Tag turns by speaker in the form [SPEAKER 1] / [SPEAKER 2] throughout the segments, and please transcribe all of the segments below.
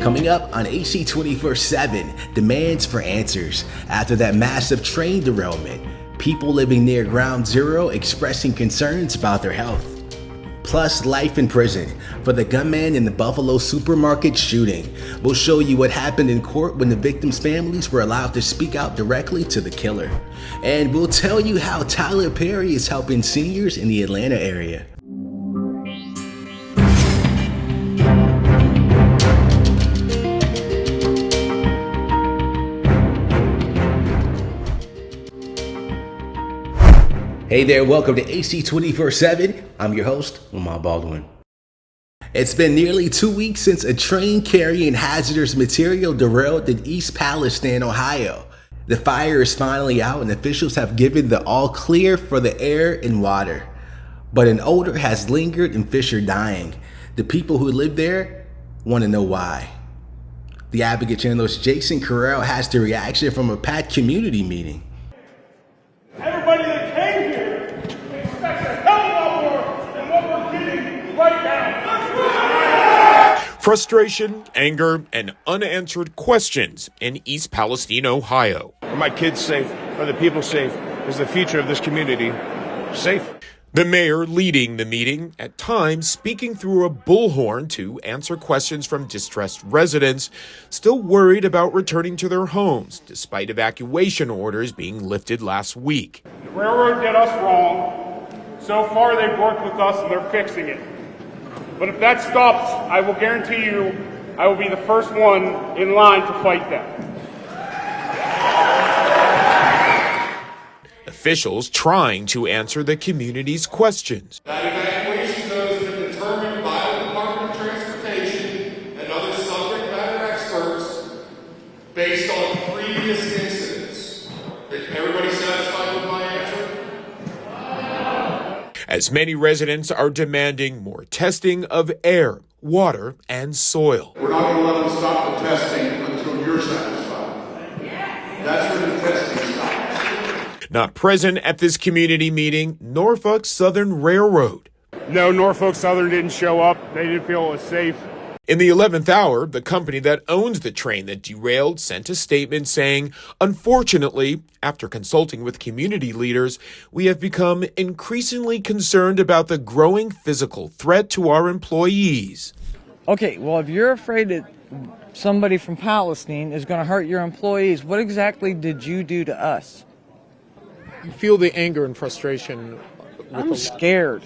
[SPEAKER 1] Coming up on AC 24/7, demands for answers after that massive train derailment. People living near Ground Zero expressing concerns about their health. Plus, life in prison for the gunman in the Buffalo supermarket shooting. We'll show you what happened in court when the victims' families were allowed to speak out directly to the killer. And we'll tell you how Tyler Perry is helping seniors in the Atlanta area. Hey there, welcome to AC 24/7. I'm your host, Lamar Baldwin. It's been nearly 2 weeks since a train carrying hazardous material derailed in East Palestine, Ohio. The fire is finally out and officials have given the all clear for the air and water. But an odor has lingered and fish are dying. The people who live there want to know why. The Advocate Channel's Jason Carrell has the reaction from a packed community meeting.
[SPEAKER 2] Everybody that came here expects a hell of a lot more than what we're getting right now.
[SPEAKER 3] Frustration, anger, and unanswered questions in East Palestine, Ohio.
[SPEAKER 4] Are my kids safe? Are the people safe? Is the future of this community safe?
[SPEAKER 3] The mayor leading the meeting, at times speaking through a bullhorn to answer questions from distressed residents, still worried about returning to their homes, despite evacuation orders being lifted last week.
[SPEAKER 2] The railroad did us wrong. So far, they've worked with us and they're fixing it. But if that stops, I will guarantee you I will be the first one in line to fight that.
[SPEAKER 3] Officials trying to answer the community's questions.
[SPEAKER 5] That evacuation zone has been determined by the Department of Transportation and other subject matter experts based on previous incidents. Is everybody satisfied with my answer?
[SPEAKER 3] As many residents are demanding more testing of air, water, and soil.
[SPEAKER 5] We're not going to let them stop the testing until you're satisfied. That's where the testing stops.
[SPEAKER 3] Not present at this community meeting, Norfolk Southern Railroad.
[SPEAKER 2] No, Norfolk Southern didn't show up. They didn't feel it was safe.
[SPEAKER 3] In the 11th hour, the company that owns the train that derailed sent a statement saying, "Unfortunately, after consulting with community leaders, we have become increasingly concerned about the growing physical threat to our employees."
[SPEAKER 6] Okay, well, if you're afraid that somebody from Palestine is going to hurt your employees, what exactly did you do to us?
[SPEAKER 7] You feel the anger and frustration.
[SPEAKER 6] I'm scared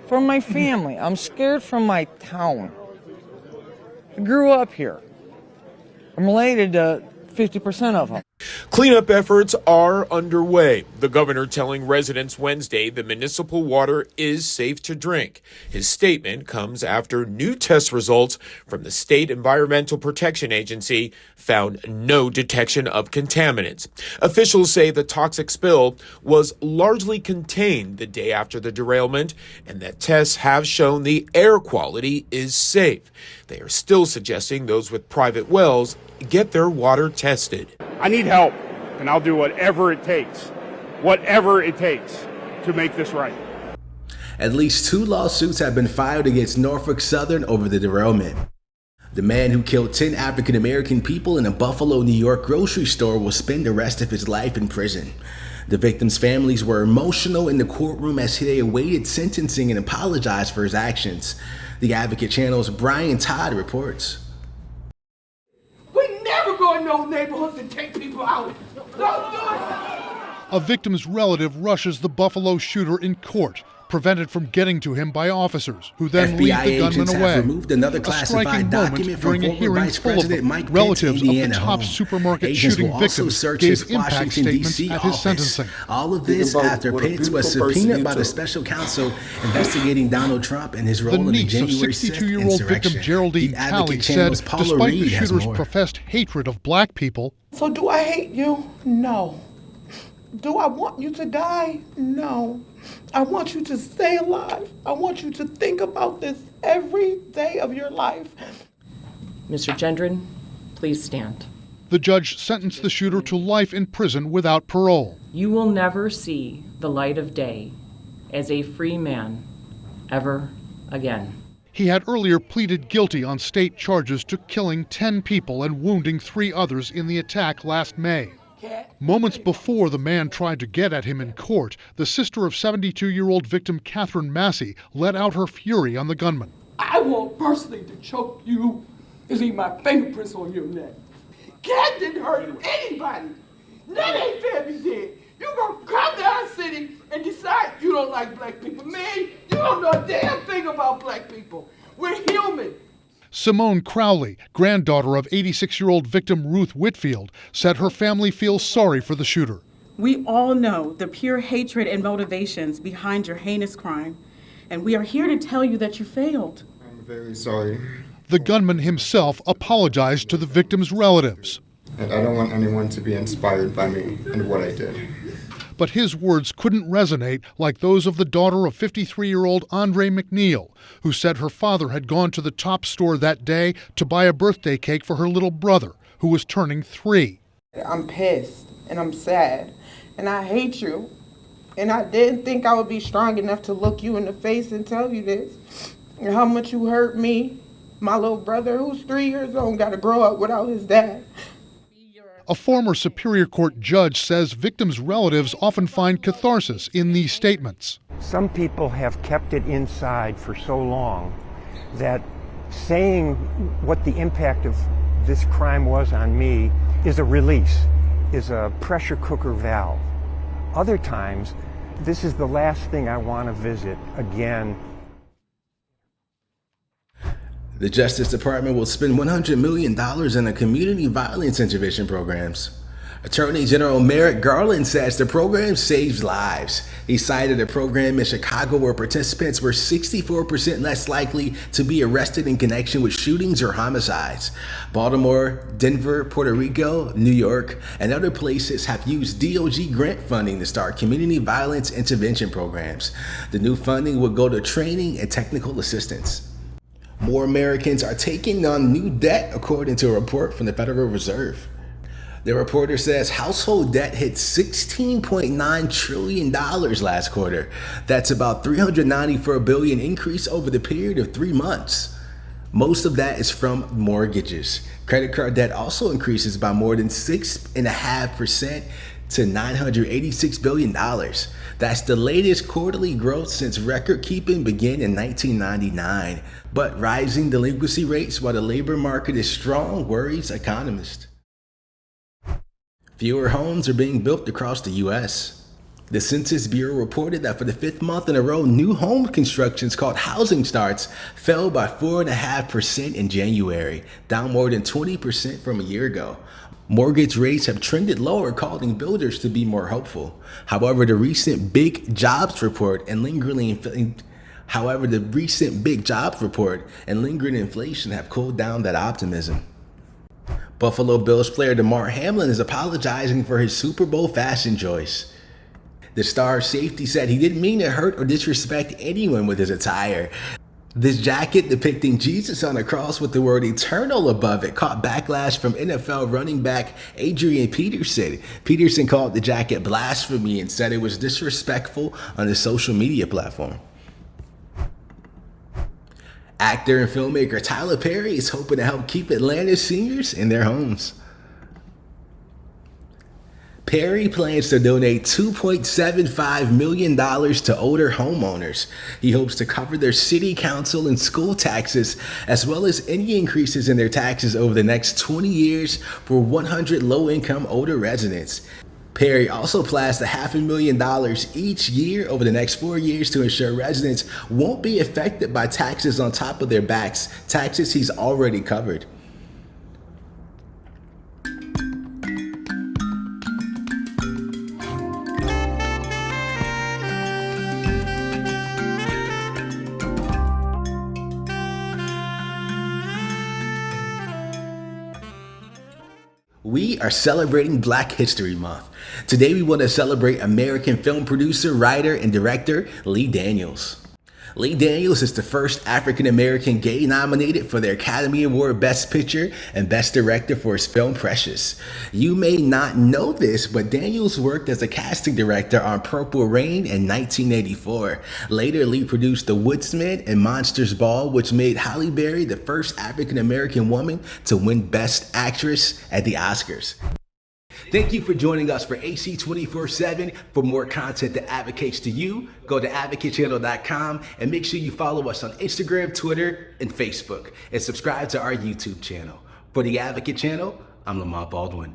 [SPEAKER 6] for my family. I'm scared from my town. I grew up here. I'm related to 50% of them.
[SPEAKER 3] Cleanup efforts are underway. The governor telling residents Wednesday the municipal water is safe to drink. His statement comes after new test results from the State Environmental Protection Agency found no detection of contaminants. Officials say the toxic spill was largely contained the day after the derailment and that tests have shown the air quality is safe. They are still suggesting those with private wells get their water tested.
[SPEAKER 2] I need help, and I'll do whatever it takes to make this right.
[SPEAKER 1] At least 2 lawsuits have been filed against Norfolk Southern over the derailment. The man who killed 10 African American people in a Buffalo, New York grocery store will spend the rest of his life in prison. The victims' families were emotional in the courtroom as they awaited sentencing and apologized for his actions. The Advocate Channel's Brian Todd reports.
[SPEAKER 8] Never go in those neighborhoods and take people out. Don't do it.
[SPEAKER 9] A victim's relative rushes the Buffalo shooter in court, prevented from getting to him by officers, who then lead the gunman away.
[SPEAKER 1] Removed another
[SPEAKER 9] A
[SPEAKER 1] classified
[SPEAKER 9] striking
[SPEAKER 1] document
[SPEAKER 9] moment
[SPEAKER 1] from
[SPEAKER 9] during a
[SPEAKER 1] former
[SPEAKER 9] hearing
[SPEAKER 1] Vice
[SPEAKER 9] full of
[SPEAKER 1] President
[SPEAKER 9] them.
[SPEAKER 1] Mike Pence,
[SPEAKER 9] Relatives of the
[SPEAKER 1] Indiana
[SPEAKER 9] top
[SPEAKER 1] home.
[SPEAKER 9] supermarket
[SPEAKER 1] Agents
[SPEAKER 9] shooting
[SPEAKER 1] will also
[SPEAKER 9] victims
[SPEAKER 1] search
[SPEAKER 9] gave
[SPEAKER 1] his
[SPEAKER 9] impact
[SPEAKER 1] Washington,
[SPEAKER 9] statements
[SPEAKER 1] D.C.
[SPEAKER 9] at his
[SPEAKER 1] office.
[SPEAKER 9] sentencing.
[SPEAKER 1] All of this after Pence was subpoenaed by the special counsel investigating Donald Trump and his role in the
[SPEAKER 9] niece of
[SPEAKER 1] January 6th
[SPEAKER 9] 62-year-old victim
[SPEAKER 1] insurrection.
[SPEAKER 9] Geraldine
[SPEAKER 1] The Advocate
[SPEAKER 9] Talley said,
[SPEAKER 1] Channel's Paula
[SPEAKER 9] despite the
[SPEAKER 1] Reed has
[SPEAKER 9] shooter's
[SPEAKER 1] more.
[SPEAKER 9] professed hatred of black people,
[SPEAKER 8] So do I hate you? No. Do I want you to die? No. I want you to stay alive. I want you to think about this every day of your life.
[SPEAKER 10] Mr. Gendron, please stand.
[SPEAKER 9] the judge sentenced the shooter to life in prison without parole.
[SPEAKER 10] You will never see the light of day as a free man ever again.
[SPEAKER 9] He had earlier pleaded guilty on state charges to killing 10 people and wounding 3 others in the attack last May. Moments before the man tried to get at him in court, the sister of 72-year-old victim Catherine Massey let out her fury on the gunman.
[SPEAKER 8] I want personally to choke you and leave my fingerprints on your neck. Cat didn't hurt anybody. That ain't family did. You gonna come to our city and decide you don't like black people. Man, you don't know a damn thing about black people. We're human.
[SPEAKER 9] Simone Crowley, granddaughter of 86-year-old victim Ruth Whitfield, said her family feels sorry for the shooter.
[SPEAKER 11] We all know the pure hatred and motivations behind your heinous crime, and we are here to tell you that you failed.
[SPEAKER 12] I'm very sorry.
[SPEAKER 9] The gunman himself apologized to the victim's relatives.
[SPEAKER 12] And I don't want anyone to be inspired by me and what I did.
[SPEAKER 9] But his words couldn't resonate like those of the daughter of 53-year-old Andre McNeil, who said her father had gone to the Top store that day to buy a birthday cake for her little brother, who was turning 3.
[SPEAKER 8] I'm pissed and I'm sad and I hate you. And I didn't think I would be strong enough to look you in the face and tell you this. And how much you hurt me. My little brother, who's 3 years old, got to grow up without his dad.
[SPEAKER 9] A former Superior Court judge says victims' relatives often find catharsis in these statements.
[SPEAKER 13] Some people have kept it inside for so long that saying what the impact of this crime was on me is a release, is a pressure cooker valve. Other times, this is the last thing I want to visit again.
[SPEAKER 1] The Justice Department will spend $100 million in community violence intervention programs. Attorney General Merrick Garland says the program saves lives. He cited a program in Chicago where participants were 64% less likely to be arrested in connection with shootings or homicides. Baltimore, Denver, Puerto Rico, New York, and other places have used DOJ grant funding to start community violence intervention programs. The new funding will go to training and technical assistance. More Americans are taking on new debt, according to a report from the Federal Reserve. The reporter says household debt hit $16.9 trillion last quarter. That's about $394 billion increase over the period of 3 months. Most of that is from mortgages. Credit card debt also increases by more than 6.5% to $986 billion. That's the latest quarterly growth since record keeping began in 1999. But rising delinquency rates while the labor market is strong worries economists. Fewer homes are being built across the U.S. The Census Bureau reported that for the 5th month in a row, new home constructions called housing starts fell by 4.5% in January, down more than 20% from a year ago. Mortgage rates have trended lower, causing builders to be more hopeful. However, the recent big jobs report and lingering inflation have cooled down that optimism. Buffalo Bills player DeMar Hamlin is apologizing for his Super Bowl fashion choice. The star safety said he didn't mean to hurt or disrespect anyone with his attire. This jacket depicting Jesus on a cross with the word eternal above it caught backlash from NFL running back Adrian Peterson. Peterson called the jacket blasphemy and said it was disrespectful on his social media platform. Actor and filmmaker Tyler Perry is hoping to help keep Atlanta seniors in their homes. Perry plans to donate $2.75 million to older homeowners. He hopes to cover their city council and school taxes, as well as any increases in their taxes over the next 20 years for 100 low-income older residents. Perry also plans to $500,000 each year over the next 4 years to ensure residents won't be affected by taxes on top of their backs, taxes he's already covered. We are celebrating Black History Month. Today we want to celebrate American film producer, writer, and director Lee Daniels. Lee Daniels is the first African-American gay nominated for the Academy Award Best Picture and Best Director for his film Precious. You may not know this, but Daniels worked as a casting director on Purple Rain in 1984. Later, Lee produced The Woodsman and Monsters Ball, which made Halle Berry the first African-American woman to win Best Actress at the Oscars. Thank you for joining us for AC 24/7. For more content that advocates to you, go to advocatechannel.com and make sure you follow us on Instagram, Twitter, and Facebook, and subscribe to our YouTube channel. For the Advocate Channel, I'm Lamont Baldwin.